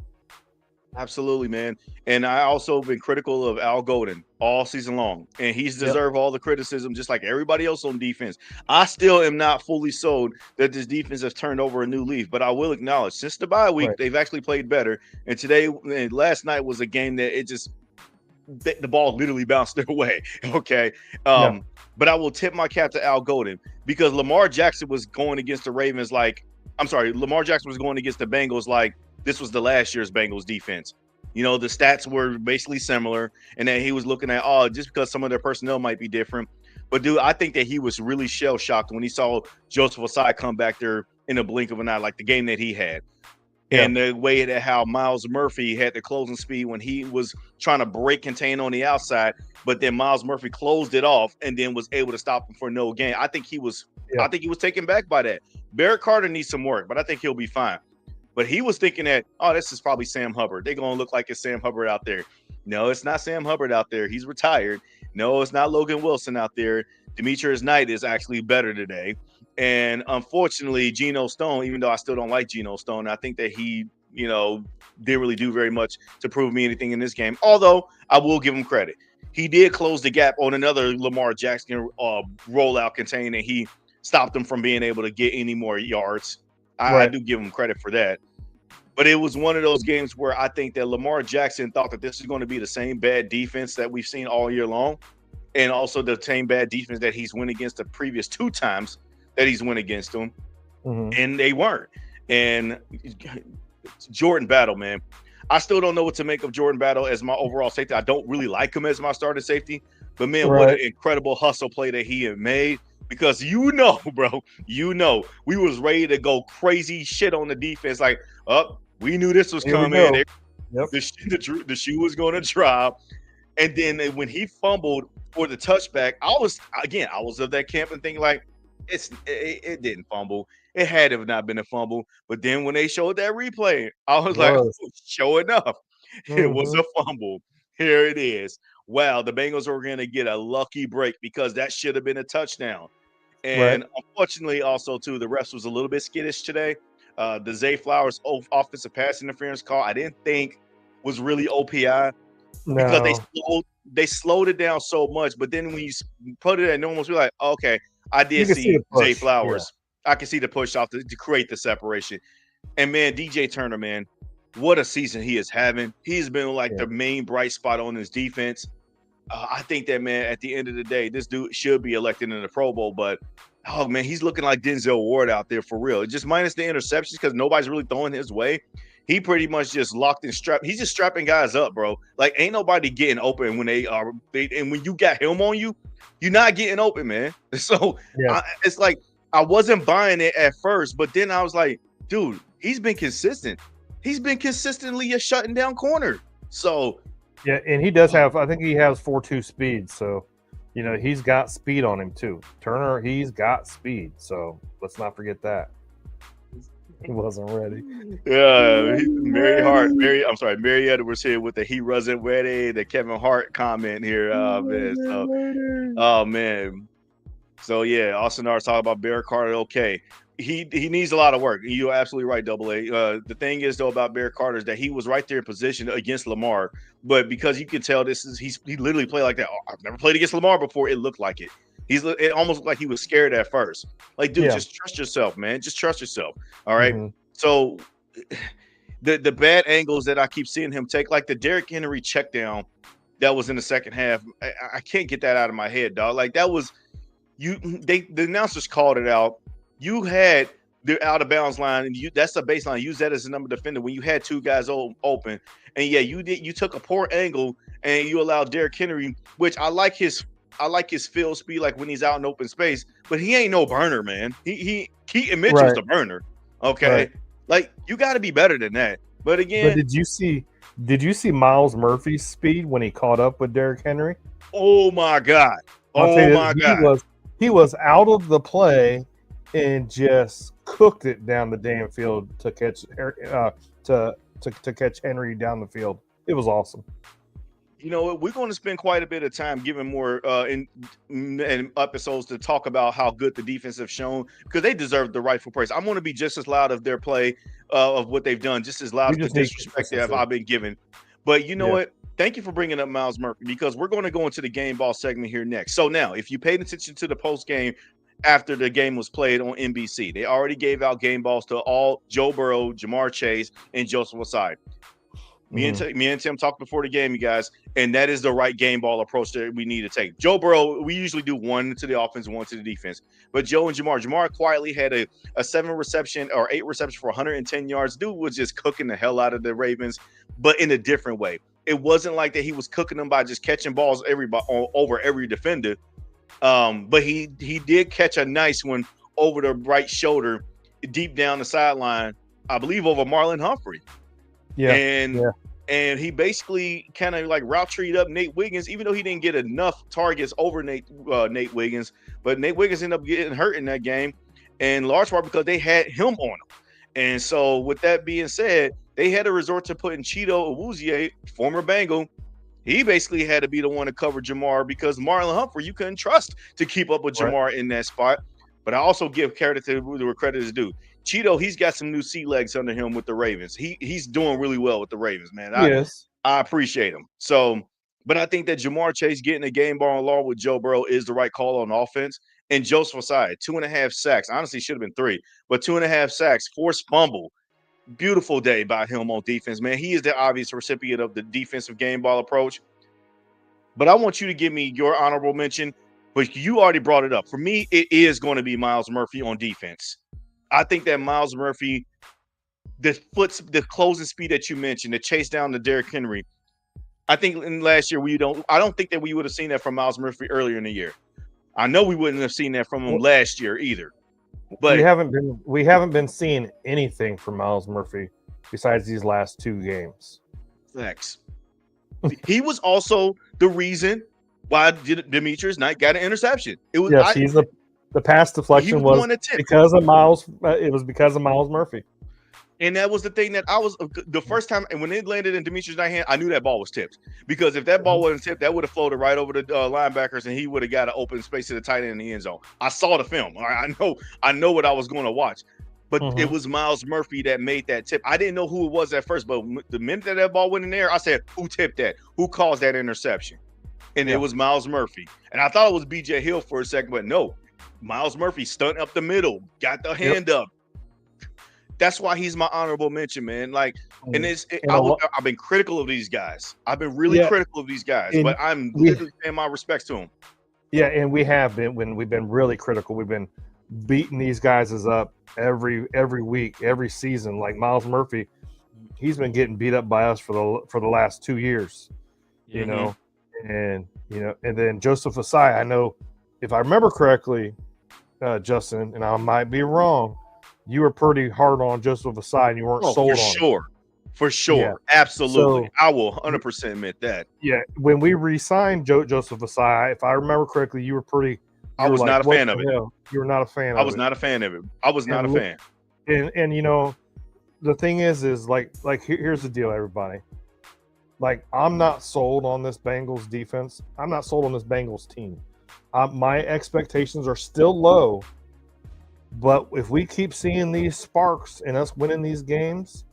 Speaker 1: Absolutely, man. And I also been critical of Al Golden all season long, and he's deserved all the criticism, just like everybody else on defense. I still am not fully sold that this defense has turned over a new leaf, but I will acknowledge since the bye week, they've actually played better. And last night was a game that the ball literally bounced their way. Okay. But I will tip my cap to Al Golden because Lamar Jackson was going against the Ravens Lamar Jackson was going against the Bengals like this was the last year's Bengals defense. The stats were basically similar, and then he was looking at, just because some of their personnel might be different. But, dude, I think that he was really shell-shocked when he saw Joseph Ossai come back there in a blink of an eye, like the game that he had. Yeah. And the way that how Myles Murphy had the closing speed when he was trying to break contain on the outside, but then Myles Murphy closed it off and then was able to stop him for no gain. I think he was taken back by that. Barrett Carter needs some work, but I think he'll be fine. But he was thinking that, this is probably Sam Hubbard. They're going to look like it's Sam Hubbard out there. No, it's not Sam Hubbard out there. He's retired. No, it's not Logan Wilson out there. Demetrius Knight is actually better today. And unfortunately, Geno Stone, even though I still don't like Geno Stone, I think that he, didn't really do very much to prove me anything in this game. Although I will give him credit. He did close the gap on another Lamar Jackson rollout contain, and he stopped him from being able to get any more yards. I do give him credit for that. But it was one of those games where I think that Lamar Jackson thought that this is going to be the same bad defense that we've seen all year long, and also the same bad defense that he's went against the previous 2 times that he's went against them, and they weren't. And Jordan Battle, man, I still don't know what to make of Jordan Battle as my overall safety. I don't really like him as my starting safety, but man, what an incredible hustle play that he had made. Because bro, we was ready to go crazy shit on the defense. Like, we knew this was coming. The shoe was going to drop. And then when he fumbled for the touchback, I was of that camp and thinking like, it didn't fumble. It had to have not been a fumble. But then when they showed that replay, I was like, sure enough, it was a fumble. Here it is. Wow, the Bengals were going to get a lucky break because that should have been a touchdown. And unfortunately, also, too, the refs was a little bit skittish today. The Zay Flowers offensive pass interference call, I didn't think was really OPI because they slowed it down so much. But then when you put it at normal, you're like, okay, I did see Zay Flowers. Yeah. I can see the push off to create the separation. And, man, DJ Turner, man, what a season he is having. He's been like the main bright spot on his defense. I think that, man, at the end of the day, this dude should be elected in the Pro Bowl, but man, he's looking like Denzel Ward out there for real. Just minus the interceptions because nobody's really throwing his way. He pretty much just locked and strapped. He's just strapping guys up, bro. Like, ain't nobody getting open when they are. And when you got him on you, you're not getting open, man. So it's like I wasn't buying it at first, but then I was like, dude, he's been consistent. He's been consistently a shutting down corner. So.
Speaker 2: Yeah, and he does have, I think he has 4.2 speed. So, he's got speed on him too. Turner, he's got speed. So let's not forget that. He wasn't ready.
Speaker 1: Yeah, Mary Edwards here with the he wasn't ready, the Kevin Hart comment here. Man. So yeah, Austin R talking about Barrett Carter. Okay. He needs a lot of work. You're absolutely right, Double A. The thing is though about Barrett Carter is that he was right there in position against Lamar, but because you can tell he literally played like that. I've never played against Lamar before. It looked like it. It almost looked like he was scared at first. Like, dude, just trust yourself, man. Just trust yourself. All right. So the bad angles that I keep seeing him take, like the Derrick Henry check down that was in the second half, I can't get that out of my head, dog. Like that was the announcers called it out. You had the out of bounds line, and that's the baseline. Use that as a number defender when you had 2 guys open. And you took a poor angle and you allowed Derrick Henry, which I like his field speed, like when he's out in open space, but he ain't no burner, man. Keaton Mitchell's the burner. Okay. Like you gotta be better than that. But again,
Speaker 2: did you see Miles Murphy's speed when he caught up with Derrick Henry?
Speaker 1: Oh my God. God.
Speaker 2: He was out of the play and just cooked it down the damn field to catch to catch Henry down the field. It was awesome.
Speaker 1: We're going to spend quite a bit of time giving more in episodes to talk about how good the defense have shown because they deserve the rightful praise. I'm going to be just as loud of their play of what they've done, just as loud as the disrespect that I've been given. But you know what? Thank you for bringing up Miles Murphy because we're going to go into the game ball segment here next. So now, if you paid attention to the post game after the game was played on NBC, they already gave out game balls to all Joe Burrow, Jamar Chase, and Joseph Ossai. Me and Tim talked before the game, you guys, and that is the right game ball approach that we need to take. Joe Burrow, we usually do 1 to the offense, 1 to the defense. But Joe and Jamar quietly had a 7 reception or 8 reception for 110 yards. Dude was just cooking the hell out of the Ravens, but in a different way. It wasn't like that he was cooking them by just catching balls over every defender. But he did catch a nice one over the right shoulder, deep down the sideline, I believe over Marlon Humphrey. And he basically kind of like route treed up Nate Wiggins, even though he didn't get enough targets over Nate Wiggins. But Nate Wiggins ended up getting hurt in that game, in large part because they had him on him. And so with that being said, they had to resort to putting Cheeto Awuzie, former Bengal. he basically had to be the one to cover Jamar because Marlon Humphrey, you couldn't trust to keep up with Jamar in that spot. But I also give credit to where credit is due. Cheeto, he's got some new sea legs under him with the Ravens. He's doing really well with the Ravens, man. I appreciate him. So, but I think that Jamar Chase getting a game ball along with Joe Burrow is the right call on offense. And Joseph Ossai, 2.5 sacks. Honestly, should have been 3, but 2.5 sacks, forced fumble. Beautiful day by him on defense, man. He is the obvious recipient of the defensive game ball approach. But I want you to give me your honorable mention, but you already brought it up. For me, it is going to be Myles Murphy on defense. I think that Myles Murphy, the closing speed that you mentioned, the chase down to Derrick Henry, I think in last year I don't think that we would have seen that from Myles Murphy earlier in the year. I know we wouldn't have seen that from him last year either. But
Speaker 2: we haven't been seeing anything from Myles Murphy besides these last 2 games.
Speaker 1: Facts. He was also the reason why Demetrius Knight got an interception. It was
Speaker 2: he's the pass deflection was because of Myles. It was because of Myles Murphy.
Speaker 1: And that was the thing that I was the first time, and when it landed in Demetrius Knight's hand, I knew that ball was tipped. Because if that ball wasn't tipped, that would have floated right over the linebackers, and he would have got an open space to the tight end in the end zone. I saw the film. I know what I was going to watch. But it was Myles Murphy that made that tip. I didn't know who it was at first, but the minute that ball went in there, I said, who tipped that? Who caused that interception? And it was Myles Murphy. And I thought it was B.J. Hill for a second, but no. Myles Murphy stunt up the middle, got the hand up. That's why he's my honorable mention, man. Like, and I've been critical of these guys. I've been really critical of these guys, but I'm literally paying my respects to them.
Speaker 2: Yeah, and we have been when we've been really critical. We've been beating these guys up every week, every season. Like Myles Murphy, he's been getting beat up by us for the last 2 years. You know, and then Joseph Ossai. I know if I remember correctly, Justin, and I might be wrong. You were pretty hard on Joseph Ossai, and you weren't sold on him.
Speaker 1: For sure. Yeah. Absolutely. So, I will 100% admit that.
Speaker 2: Yeah. When we re-signed Joseph Ossai, if I remember correctly, you were pretty –
Speaker 1: I was not a fan of it.
Speaker 2: You were not a fan of it.
Speaker 1: I was not a fan of it. I was not a fan.
Speaker 2: And you know, the thing is like here's the deal, everybody. Like, I'm not sold on this Bengals defense. I'm not sold on this Bengals team. My expectations are still low. But if we keep seeing these sparks and us winning these games,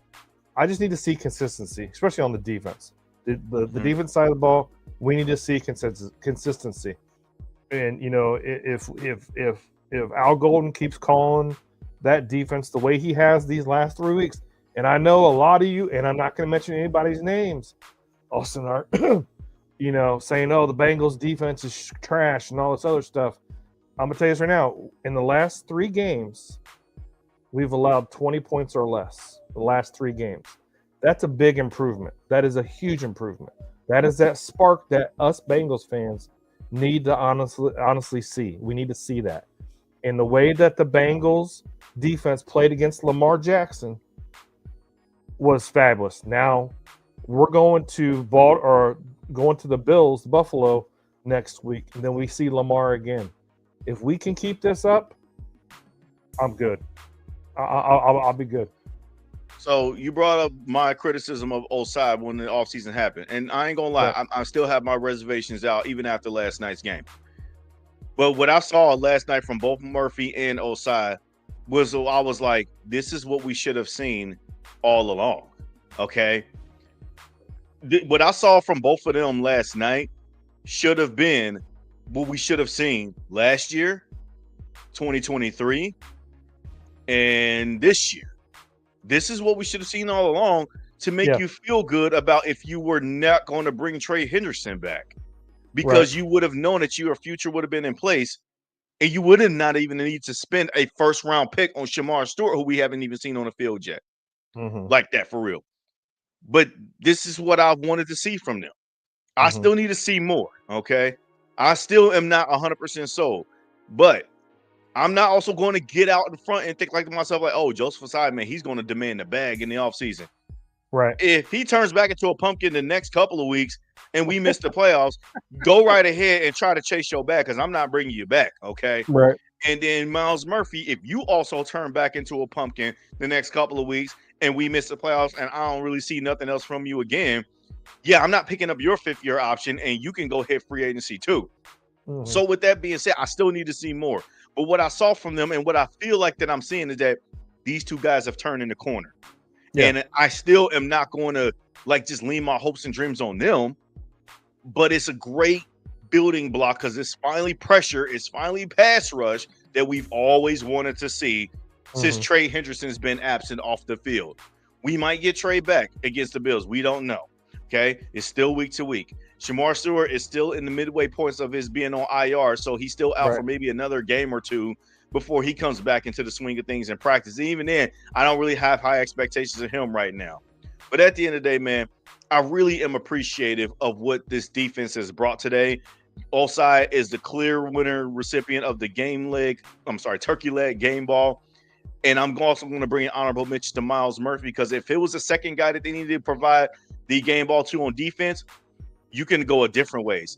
Speaker 2: I just need to see consistency, especially on the defense. The defense side of the ball, we need to see consistency. And you know, if Al Golden keeps calling that defense the way he has these last 3 weeks, and I know a lot of you, and I'm not going to mention anybody's names, Austin are, you know, saying, "Oh, the Bengals defense is trash" and all this other stuff. I'm gonna tell you this right now. In the last 3 games, we've allowed 20 points or less. The last 3 games. That's a big improvement. That is a huge improvement. That is that spark that us Bengals fans need to honestly see. We need to see that. And the way that the Bengals defense played against Lamar Jackson was fabulous. Now we're going to the Bills, Buffalo next week, and then we see Lamar again. If we can keep this up, I'm good. I'll be good.
Speaker 1: So you brought up my criticism of Ossai when the offseason happened. And I ain't going to lie, I still have my reservations out even after last night's game. But what I saw last night from both Murphy and Ossai was I was like, this is what we should have seen all along, okay? What I saw from both of them last night should have been what we should have seen last year, 2023, and this year. This is what we should have seen all along to make you feel good about if you were not going to bring Trey Henderson back, because you would have known that your future would have been in place, and you would have not even need to spend a first-round pick on Shamar Stewart, who we haven't even seen on the field yet, like that for real. But this is what I wanted to see from them. I still need to see more, okay? I still am not 100% sold, but I'm not also going to get out in front and think like to myself, like, oh, Joseph Ossai, man, he's going to demand the bag in the offseason.
Speaker 2: Right.
Speaker 1: If he turns back into a pumpkin the next couple of weeks and we miss the playoffs, go right ahead and try to chase your bag, because I'm not bringing you back, okay?
Speaker 2: Right.
Speaker 1: And then Myles Murphy, if you also turn back into a pumpkin the next couple of weeks and we miss the playoffs and I don't really see nothing else from you again, yeah, I'm not picking up your 5th-year option, and you can go hit free agency too.
Speaker 2: Mhm.
Speaker 1: So with that being said, I still need to see more. But what I saw from them and what I feel like that I'm seeing is that these two guys have turned in the corner.
Speaker 2: Yeah.
Speaker 1: And I still am not going to like just lean my hopes and dreams on them, but it's a great building block because it's finally pressure, it's finally pass rush that we've always wanted to see since
Speaker 2: Mhm.
Speaker 1: Trey Hendrickson's been absent off the field. We might get Trey back against the Bills. We don't know. Okay. It's still week to week. Shamar Stewart is still in the midway points of his being on IR. So he's still out
Speaker 2: Right.
Speaker 1: for maybe another game or two before he comes back into the swing of things in practice. And even then, I don't really have high expectations of him right now. But at the end of the day, man, I really am appreciative of what this defense has brought today. Osai is the clear winner recipient of the turkey leg game ball. And I'm also going to bring an honorable mention to Myles Murphy because if it was the second guy that they needed to provide the game ball to on defense, you can go a different ways.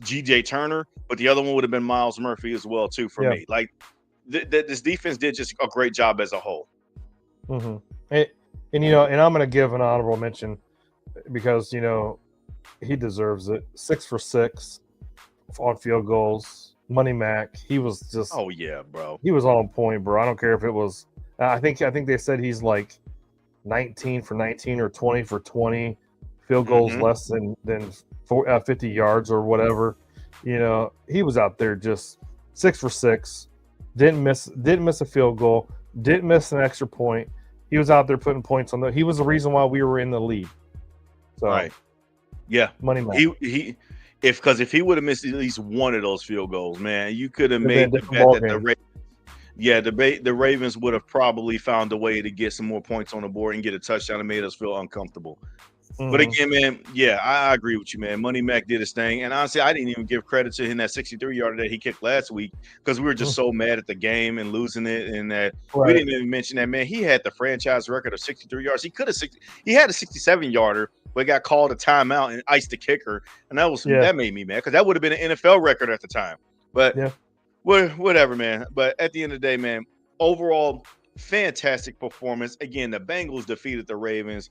Speaker 1: GJ Turner, but the other one would have been Myles Murphy as well too for
Speaker 2: Yeah.
Speaker 1: me. Like this defense did just a great job as a whole.
Speaker 2: Mm-hmm. And I'm going to give an honorable mention because he deserves it. 6 for 6 on field goals. Money Mac, he was just
Speaker 1: Oh yeah, bro.
Speaker 2: he was on point, bro. I don't care if it was. I think they said he's like 19 for 19 or 20 for 20 field goals less than 50 yards or whatever. He was out there just 6 for 6. Didn't miss a field goal. Didn't miss an extra point. He was out there putting points on he was the reason why we were in the lead. So,
Speaker 1: right. Yeah.
Speaker 2: Money Mac.
Speaker 1: If he would have missed at least one of those field goals, man, you could have
Speaker 2: It'd
Speaker 1: made
Speaker 2: been
Speaker 1: the
Speaker 2: a
Speaker 1: bet that
Speaker 2: different
Speaker 1: the Ravens would have probably found a way to get some more points on the board and get a touchdown and made us feel uncomfortable.
Speaker 2: Mhm.
Speaker 1: But again, man, yeah, I agree with you, man. Money Mac did his thing. And honestly, I didn't even give credit to him that 63-yarder that he kicked last week because we were just so mad at the game and losing it. And that we didn't even mention that, man. He had the franchise record of 63 yards. He had a 67-yarder, but got called a timeout and iced the kicker. And that made me mad because that would have been an NFL record at the time. But whatever, man. But at the end of the day, man, overall, fantastic performance. Again, the Bengals defeated the Ravens.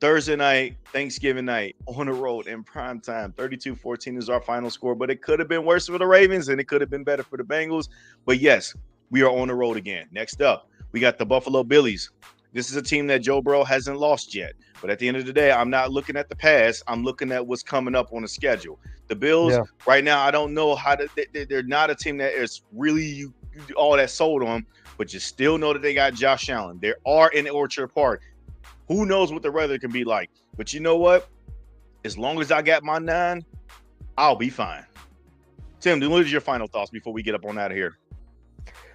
Speaker 1: Thursday night, Thanksgiving night, on the road in prime time. 32-14 is our final score, but it could have been worse for the Ravens and it could have been better for the Bengals. But yes, we are on the road again. Next up, we got the Buffalo Billies. This is a team that Joe Burrow hasn't lost yet. But at the end of the day, I'm not looking at the past. I'm looking at what's coming up on the schedule. The Bills, right now, I don't know they're not a team that is really all that sold on, but you still know that they got Josh Allen. They are in Orchard Park. Who knows what the weather can be like? But you know what? As long as I got my 9, I'll be fine. Tim, what is your final thoughts before we get up on out of here?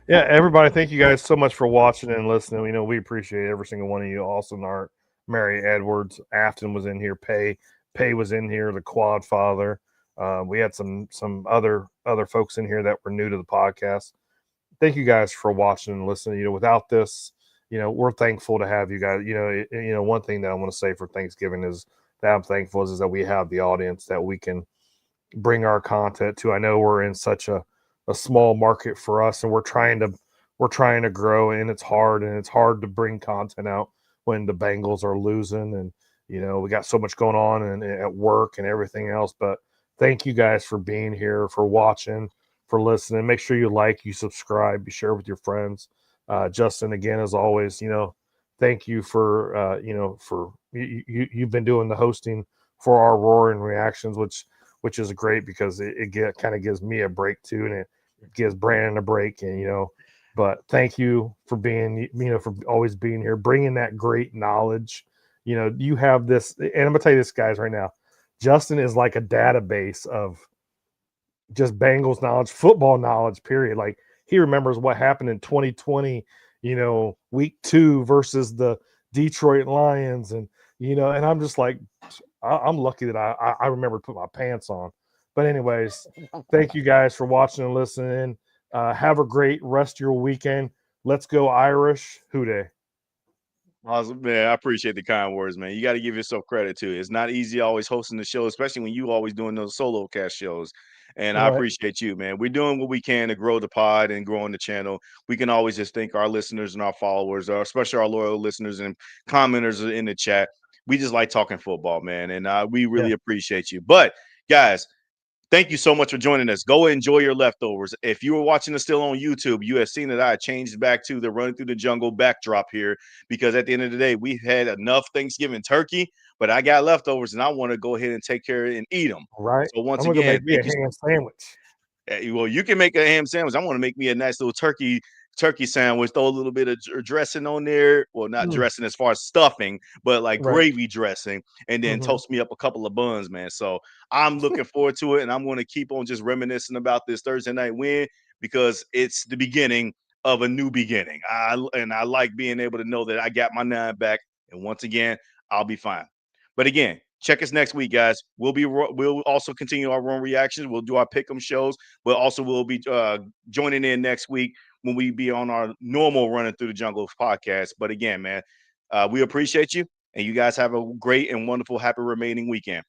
Speaker 2: Yeah, everybody, thank you guys so much for watching and listening. We appreciate every single one of you. Austin Art, Mary Edwards, Afton was in here. Pay was in here. The Quad Father. We had some other folks in here that were new to the podcast. Thank you guys for watching and listening. Without this, we're thankful to have you guys. One thing that I want to say for Thanksgiving is that I'm thankful is that we have the audience that we can bring our content to. I know we're in such a small market for us, and we're trying to grow, and it's hard to bring content out when the Bengals are losing, and we got so much going on and at work and everything else. But thank you guys for being here, for watching, for listening. Make sure you like, you subscribe, you share with your friends. Justin, again, as always, thank you for you've been doing the hosting for our roaring reactions, which is great because it kind of gives me a break too, and it gives Brandon a break, and but thank you for being, for always being here, bringing that great knowledge. You have this, and I'm gonna tell you this, guys, right now. Justin is like a database of just Bengals knowledge, football knowledge, period. Like, he remembers what happened in 2020, week 2 versus the Detroit Lions. And, and I'm just like, I'm lucky that I remember to put my pants on. But anyways, thank you guys for watching and listening. Have a great rest of your weekend. Let's go Irish. Hooday.
Speaker 1: Awesome, man. I appreciate the kind words, man. You got to give yourself credit too. It's not easy always hosting the show, especially when you always doing those solo cast shows. And I appreciate you, man. We're doing what we can to grow the pod and growing the channel. We can always just thank our listeners and our followers, especially our loyal listeners and commenters in the chat. we just like talking football, man, and we
Speaker 2: Yeah.
Speaker 1: really appreciate you. But guys, thank you so much for joining us. Go enjoy your leftovers. If you were watching us still on YouTube, you have seen that I changed back to the Running Through the Jungle backdrop here because at the end of the day, we've had enough Thanksgiving turkey, but I got leftovers and I want to go ahead and take care of it and eat them.
Speaker 2: All right.
Speaker 1: So once
Speaker 2: I'm gonna go
Speaker 1: again,
Speaker 2: make me a
Speaker 1: thank you.
Speaker 2: ham sandwich.
Speaker 1: Well, you can make a ham sandwich. I want to make me a nice little turkey sandwich. Throw a little bit of dressing on there. Well, not
Speaker 2: Mm,
Speaker 1: dressing as far as stuffing, but like
Speaker 2: right.
Speaker 1: gravy dressing, and then
Speaker 2: Hmm.
Speaker 1: toast me up a couple of buns, man. So I'm looking forward to it, and I'm going to keep on just reminiscing about this Thursday night win because it's the beginning of a new beginning. I like being able to know that I got my 9 back, and once again, I'll be fine. But again, check us next week, guys. We'll also continue our run reactions. We'll do our pick'em shows, but also we'll be joining in next week when we be on our normal Running Through the Jungle podcast. But again, man, we appreciate you, and you guys have a great and wonderful, happy remaining weekend.